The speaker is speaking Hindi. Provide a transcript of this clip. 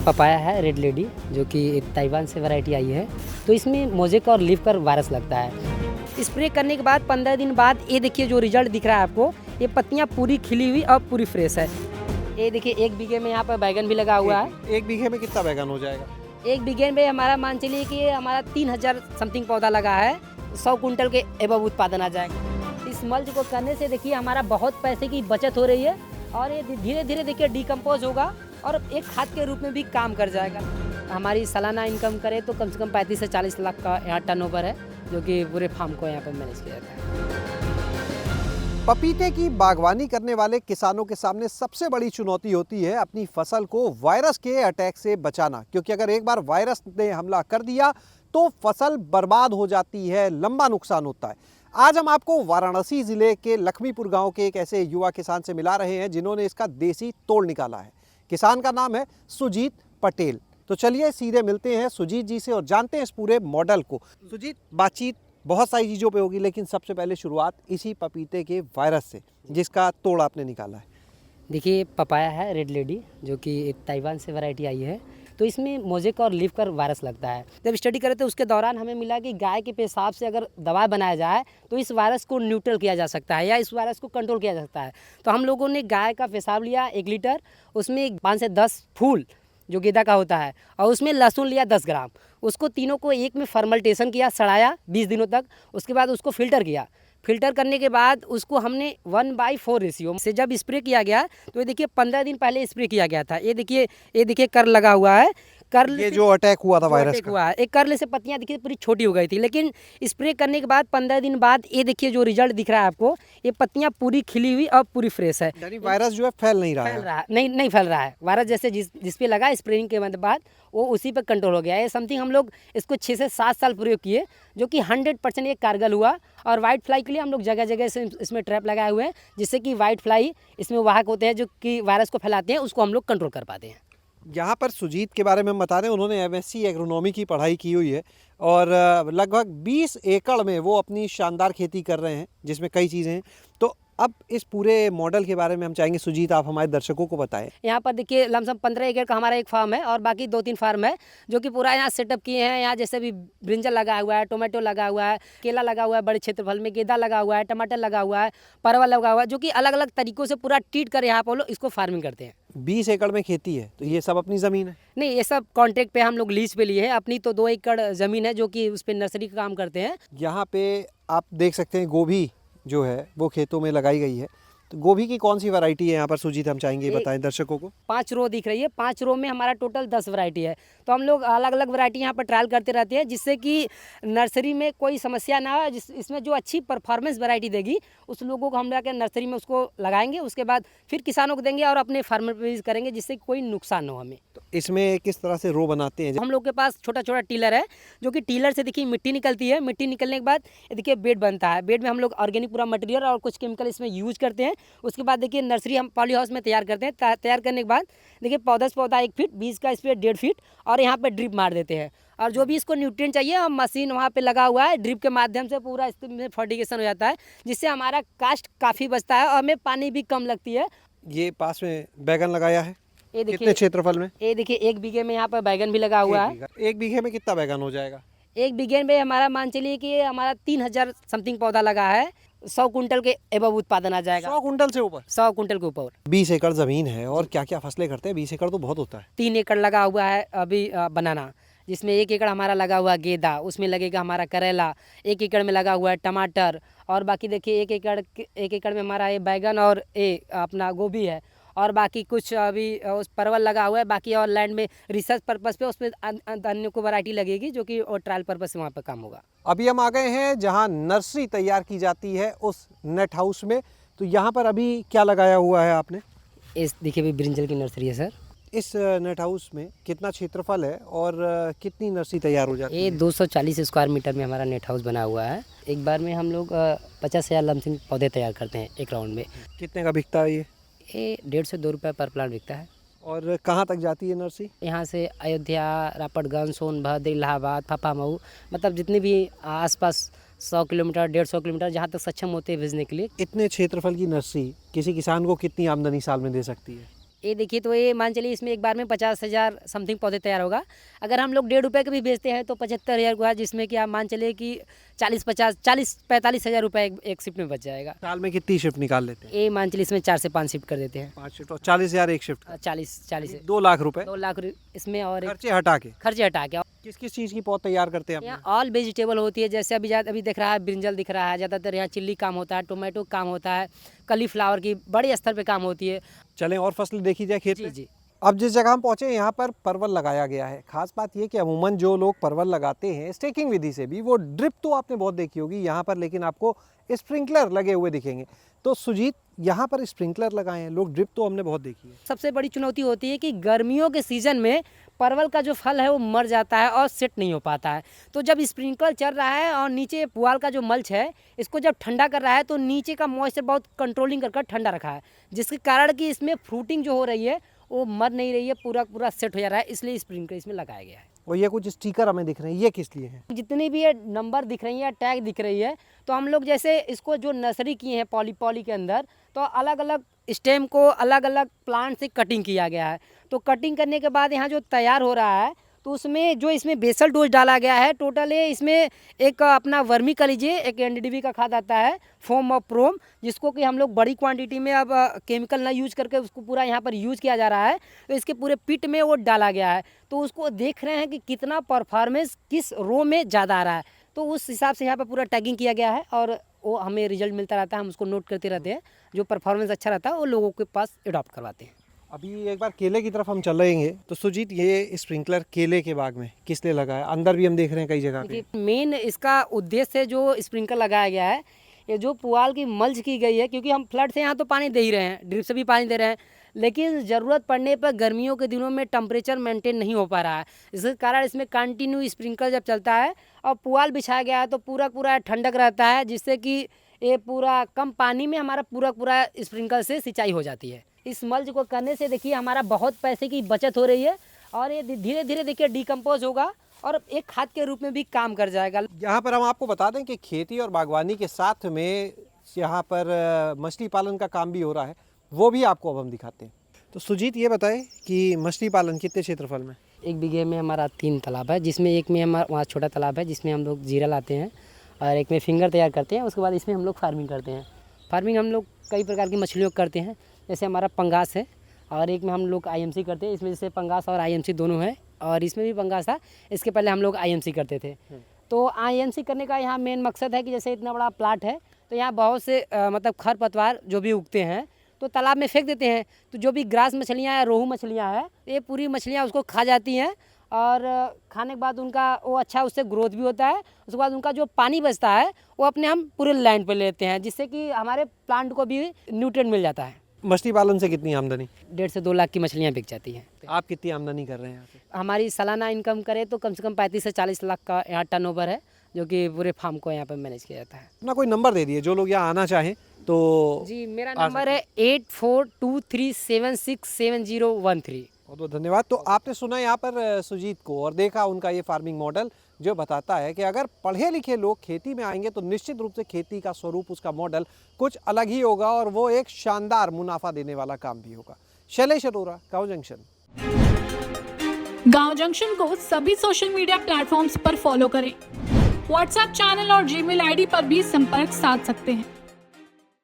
पपाया है रेड लेडी, जो कि एक ताइवान से वैरायटी आई है। तो इसमें मोजेक और लीफ पर वायरस लगता है। स्प्रे करने के बाद 15 दिन बाद ये देखिए जो रिजल्ट दिख रहा है आपको, ये पत्तियां पूरी खिली हुई और पूरी फ्रेश है। ये देखिए 1 बीघे में यहाँ पर बैगन भी लगा हुआ है। 1 बीघे में कितना बैगन हो जाएगा? 1 बीघे में हमारा मान चलिए कि हमारा 3000 समथिंग पौधा लगा है। 100 कुंटल के एबव उत्पादन आ जाएगा। इस मल्च को करने से देखिए हमारा बहुत पैसे की बचत हो रही है और ये धीरे धीरे देखिए डिकम्पोज होगा और एक खाद के रूप में भी काम कर जाएगा। हमारी सालाना इनकम करें तो कम से कम 35 से 40 लाख का यहाँ टर्नओवर है, जो कि पूरे फार्म को यहाँ पर मैनेज किया जाता है। पपीते की बागवानी करने वाले किसानों के सामने सबसे बड़ी चुनौती होती है अपनी फसल को वायरस के अटैक से बचाना, क्योंकि अगर एक बार वायरस ने हमला कर दिया तो फसल बर्बाद हो जाती है, लंबा नुकसान होता है। आज हम आपको वाराणसी जिले के लक्ष्मीपुर गांव के एक ऐसे युवा किसान से मिला रहे हैं जिन्होंने इसका देसी तोड़ निकाला है। किसान का नाम है सुजीत पटेल। तो चलिए सीधे मिलते हैं सुजीत जी से और जानते हैं इस पूरे मॉडल को। सुजीत, बातचीत बहुत सारी चीज़ों पे होगी, लेकिन सबसे पहले शुरुआत इसी पपीते के वायरस से जिसका तोड़ आपने निकाला है। देखिए पपाया है रेड लेडी, जो कि एक ताइवान से वैरायटी आई है। तो इसमें मोजेक और लीफ पर वायरस लगता है। जब स्टडी करे तो उसके दौरान हमें मिला कि गाय के पेशाब से अगर दवा बनाया जाए तो इस वायरस को न्यूट्रल किया जा सकता है या इस वायरस को कंट्रोल किया जा सकता है। तो हम लोगों ने गाय का पेशाब लिया 1 लीटर, उसमें 5 से 10 फूल जो गेंदा का होता है और उसमें लहसुन लिया 10 ग्राम। उसको तीनों को एक में फर्मेंटेशन किया, सड़ाया 20 दिनों तक। उसके बाद उसको फिल्टर किया। फिल्टर करने के बाद उसको हमने 1/4 रेशियो से जब स्प्रे किया गया तो ये देखिए 15 दिन पहले स्प्रे किया गया था। ये देखिए कर लगा हुआ है। कर्ल ये जो अटैक हुआ था वायरस का, हुआ है। एक कर्ल से पत्तियां देखिए पूरी छोटी हो गई थी, लेकिन स्प्रे करने के बाद 15 दिन बाद ये देखिए जो रिजल्ट दिख रहा है आपको, ये पत्तियां पूरी खिली हुई और पूरी फ्रेश है। यानी वायरस जो है फैल नहीं रहा है। नहीं फैल रहा है। वायरस जैसे जिस पे लगा स्प्रेइंग के बाद वो उसी पे कंट्रोल हो गया है। समथिंग हम लोग इसको 6 से 7 साल प्रयोग किए, जो कि 100% ये कारगर हुआ। और वाइट फ्लाई के लिए हम लोग जगह जगह से इसमें ट्रैप लगाए हुए हैं, जिससे कि वाइट फ्लाई इसमें वाहक होते हैं जो कि वायरस को फैलाते हैं, उसको हम लोग कंट्रोल कर पाते हैं। यहाँ पर सुजीत के बारे में हम बता रहे हैं, उन्होंने MSc एग्रोनॉमी की पढ़ाई की हुई है और लगभग 20 एकड़ में वो अपनी शानदार खेती कर रहे हैं, जिसमें कई चीज़ें हैं। तो अब इस पूरे मॉडल के बारे में हम चाहेंगे सुजीत आप हमारे दर्शकों को बताएं। यहाँ पर देखिए लमसम 15 एकड़ का हमारा एक फार्म है और बाकी 2-3 फार्म है, जो कि पूरा यहाँ सेटअप किए हैं। यहाँ जैसे भी ब्रिंजल लगा हुआ है, टोमेटो लगा हुआ है, केला लगा हुआ है, बड़े क्षेत्रफल में गेंदा लगा हुआ है, टमाटर लगा हुआ है, परवल लगा हुआ है, जो कि अलग अलग तरीकों से पूरा ट्रीट कर यहाँ पर लोग इसको फार्मिंग करते हैं। 20 एकड़ में खेती है, तो ये सब अपनी ज़मीन है? नहीं, ये सब कॉन्ट्रैक्ट पे हम लोग लीज पे लिए हैं। अपनी तो 2 एकड़ ज़मीन है, जो कि उस पर नर्सरी का काम करते हैं। यहाँ पे आप देख सकते हैं गोभी जो है वो खेतों में लगाई गई है। तो गोभी की कौन सी वैरायटी है यहाँ पर सुजीत, हम चाहेंगे बताएं दर्शकों को। 5 रो दिख रही है। 5 रो में हमारा टोटल 10 वैरायटी है। तो हम लोग अलग अलग वैरायटी यहाँ पर ट्रायल करते रहते हैं, जिससे कि नर्सरी में कोई समस्या ना हो। इसमें जो अच्छी परफॉर्मेंस वैरायटी देगी उस लोगों को हम जाकर नर्सरी में उसको लगाएंगे, उसके बाद फिर किसानों को देंगे और अपने फार्मर पे यूज करेंगे, जिससे कोई नुकसान ना हो हमें। तो इसमें किस तरह से रो बनाते हैं? हम लोग के पास छोटा छोटा टीलर है, जो कि टीलर से देखिए मिट्टी निकलती है। मिट्टी निकलने के बाद ये देखिए बेड बनता है। बेड में हम लोग ऑर्गेनिक पूरा मटेरियल और कुछ केमिकल इसमें यूज करते हैं। उसके बाद देखिए नर्सरी हम पॉली हाउस में तैयार करते हैं। तैयार करने के बाद देखिए पौधा से पौधा 1 फीट, बीज का स्पेस 1.5 फीट और यहाँ पे ड्रिप मार देते हैं। और जो भी इसको न्यूट्रिएंट चाहिए हम मशीन वहाँ पे लगा हुआ है, ड्रिप के माध्यम से पूरा इसमें फर्टिगेशन हो जाता है, जिससे हमारा कास्ट काफ़ी बचता है और हमें पानी भी कम लगती है। ये पास में बैगन लगाया है, ये देखिए कितने क्षेत्रफल में? ये देखिए 1 बीघे में यहाँ पर बैगन भी लगा हुआ है। 1 बीघे में कितना बैगन हो जाएगा? 1 बीघे में हमारा मान चलिए कि हमारा 3000 समथिंग पौधा लगा है। 100 कुंटल के एबव उत्पादन आ जाएगा। 100 कुंटल से ऊपर? 100 कुंटल के ऊपर। 20 एकड़ ज़मीन है और क्या क्या फसलें करते हैं? 20 एकड़ तो बहुत होता है। 3 एकड़ लगा हुआ है अभी बनाना, जिसमें 1 एकड़ हमारा लगा हुआ गेंदा, उसमें लगेगा हमारा करेला। 1 एकड़ में लगा हुआ है टमाटर और बाकी देखिए 1 एकड़ में हमारा ये बैगन और ये अपना गोभी है और बाकी कुछ अभी उस परवल लगा हुआ है। बाकी और लैंड में रिसर्च पर्पस पे उस पर अन्य को वैरायटी लगेगी, जो कि और ट्रायल पर्पस से वहाँ पर काम होगा। अभी हम आ गए हैं जहाँ नर्सरी तैयार की जाती है उस नेट हाउस में। तो यहाँ पर अभी क्या लगाया हुआ है आपने? इस देखिए भी ब्रिंजल की नर्सरी है सर। इस नेट हाउस में कितना क्षेत्रफल है और कितनी नर्सरी तैयार हो जाती है? ये 240 स्क्वायर मीटर में हमारा नेट हाउस बना हुआ है। एक बार में हम लोग 50,000 लमसम पौधे तैयार करते हैं एक राउंड में। कितने का बिकता है ये? ये 1.5 से 2 रुपये पर प्लांट बिकता है। और कहाँ तक जाती है नर्सरी? यहाँ से अयोध्या, रापटगंज, सोनभद्र, इलाहाबाद, फफामऊ, मतलब जितने भी आसपास 100 किलोमीटर, 150 किलोमीटर जहाँ तक सक्षम होते हैं भेजने के लिए। इतने क्षेत्रफल की नर्सरी किसी किसान को कितनी आमदनी साल में दे सकती है? ये देखिए, तो ये मान चलिए इसमें एक बार में 50,000 समथिंग पौधे तैयार होगा। अगर हम लोग 1.5 रुपये के भी बेचते हैं तो 75,000 हुआ, जिसमें कि आप मान चलिए कि 40-45,000 रुपये एक शिफ्ट में बच जाएगा। साल में कितनी शिफ्ट निकाल लेते हैं? ये मान चलिए इसमें 4 से 5 शिफ्ट कर देते हैं। 5 शिफ्ट और 40,000 एक शिफ्ट का। 40 2 लाख रुपए 2 लाख इसमें, और खर्चे हटा के। खर्चे हटा के। किस किस चीज़ की पौध तैयार करते हैं आप? यहाँ ऑल वेजिटेबल होती है, जैसे अभी दिख रहा है ब्रिंजल दिख रहा है, ज़्यादातर यहाँ चिल्ली काम होता है, टोमेटो काम होता है, कलीफ्लावर की बड़े स्तर पे काम होती है। चलें और फसल देखी जाए खेत जी में। जी। अब जिस जगह हम पहुंचे यहाँ पर परवल लगाया गया है। खास बात ये कि अमूमन जो लोग परवल लगाते हैं स्टेकिंग विधि से भी, वो ड्रिप तो आपने बहुत देखी होगी यहाँ पर, लेकिन आपको स्प्रिंकलर लगे हुए दिखेंगे। तो सुजीत, यहाँ पर स्प्रिंकलर लगाए हैं लोग, ड्रिप तो हमने बहुत देखी है। सबसे बड़ी चुनौती होती है कि गर्मियों के सीज़न में परवल का जो फल है वो मर जाता है और सेट नहीं हो पाता है। तो जब स्प्रिंकलर चल रहा है और नीचे पुआल का जो मल्च है इसको जब ठंडा कर रहा है, तो नीचे का मॉइस्चर बहुत कंट्रोलिंग कर ठंडा रखा है, जिसके कारण कि इसमें फ्रूटिंग जो हो रही है वो मर नहीं रही है, पूरा सेट हो जा रहा है, इसलिए स्प्रिंकलर इसमें लगाया गया है। और ये कुछ स्टिकर हमें दिख रहे हैं, ये किस लिए हैं? जितनी भी ये नंबर दिख रही है, टैग दिख रही है, तो हम लोग जैसे इसको जो नर्सरी किए हैं पॉली के अंदर, तो अलग अलग स्टेम को अलग अलग प्लांट से कटिंग किया गया है। तो कटिंग करने के बाद यहाँ जो तैयार हो रहा है, तो उसमें जो इसमें बेसल डोज डाला गया है, टोटल ये इसमें एक अपना वर्मी का लीजिए, एक एनडीडीबी का खाद आता है फॉर्म ऑफ प्रोम, जिसको कि हम लोग बड़ी क्वांटिटी में अब केमिकल ना यूज करके उसको पूरा यहाँ पर यूज किया जा रहा है। तो इसके पूरे पिट में वो डाला गया है, तो उसको देख रहे हैं कि कितना परफॉर्मेंस किस रो में ज़्यादा आ रहा है, तो उस हिसाब से यहाँ पर पूरा टैगिंग किया गया है और वो हमें रिजल्ट मिलता रहता है, हम उसको नोट करते रहते हैं। जो परफॉर्मेंस अच्छा रहता है वो लोगों के पास अडॉप्ट करवाते हैं। अभी एक बार केले की तरफ हम चल रहेंगे। तो सुजीत, ये स्प्रिंकलर केले के बाग में किस लिए लगा है? अंदर भी हम देख रहे हैं कई जगह पे। मेन इसका उद्देश्य जो स्प्रिंकलर लगाया गया है, ये जो पुआल की मल्च की गई है, क्योंकि हम फ्लड से यहाँ तो पानी दे ही रहे हैं, ड्रिप से भी पानी दे रहे हैं, लेकिन ज़रूरत पड़ने पर गर्मियों के दिनों में टेम्परेचर मेंटेन नहीं हो पा रहा है, इसके कारण इसमें कंटिन्यू स्प्रिंकलर जब चलता है और पुआल बिछाया गया है तो पूरा ठंडक रहता है, जिससे कि ये पूरा कम पानी में हमारा पूरा स्प्रिंकलर से सिंचाई हो जाती है। इस मल्च को करने से देखिए हमारा बहुत पैसे की बचत हो रही है और ये धीरे धीरे देखिए डिकम्पोज होगा और एक खाद के रूप में भी काम कर जाएगा। यहाँ पर हम आपको बता दें कि खेती और बागवानी के साथ में यहाँ पर मछली पालन का काम भी हो रहा है, वो भी आपको अब हम दिखाते हैं। तो सुजीत, ये बताएं कि मछली पालन कितने क्षेत्रफल में? 1 बीघे में हमारा 3 तालाब है, जिसमें एक में हमारा वहाँ छोटा तालाब है जिसमें हम लोग जीरा लाते हैं और एक में फिंगर तैयार करते हैं। उसके बाद इसमें हम लोग फार्मिंग करते हैं। फार्मिंग हम लोग कई प्रकार की मछलियों करते हैं, जैसे हमारा पंगास है और एक में हम लोग आईएमसी करते हैं। इसमें जैसे पंगास और आईएमसी दोनों है और इसमें भी पंगास था, इसके पहले हम लोग आईएमसी करते थे। तो आईएमसी करने का यहाँ मेन मकसद है कि जैसे इतना बड़ा प्लाट है तो यहाँ बहुत से मतलब खरपतवार जो भी उगते हैं तो तालाब में फेंक देते हैं, तो जो भी ग्रास मछलियाँ या रोहू मछलियाँ हैं ये पूरी मछलियाँ उसको खा जाती हैं और खाने के बाद उनका वो अच्छा उससे ग्रोथ भी होता है। उसके बाद उनका जो पानी बचता है वो अपने हम पूरे लैंड पे लेते हैं, जिससे कि हमारे प्लांट को भी न्यूट्रिएंट मिल जाता है। मछली पालन से कितनी आमदनी? 1.5 से 2 लाख की मछलियाँ बिक जाती हैं। आप कितनी आमदनी कर रहे हैं यहाँ से? हमारी सालाना इनकम करें तो कम से कम 35 से 40 लाख का यहाँ टर्नओवर है, जो कि पूरे फार्म को यहाँ पर मैनेज किया जाता है। अपना कोई नंबर दे दिए, जो लोग यहाँ आना चाहें तो। जी, मेरा नंबर है 8423767013। बहुत बहुत धन्यवाद। तो आपने सुना यहाँ पर सुजीत को और देखा उनका ये फार्मिंग मॉडल, जो बताता है कि अगर पढ़े लिखे लोग खेती में आएंगे तो निश्चित रूप से खेती का स्वरूप, उसका मॉडल कुछ अलग ही होगा और वो एक शानदार मुनाफा देने वाला काम भी होगा। शैलेश अरोरा, गाँव जंक्शन। गाँव जंक्शन को सभी सोशल मीडिया प्लेटफॉर्म्स पर फॉलो करें। व्हाट्सएप चैनल और जीमेल आईडी पर भी संपर्क साध सकते हैं।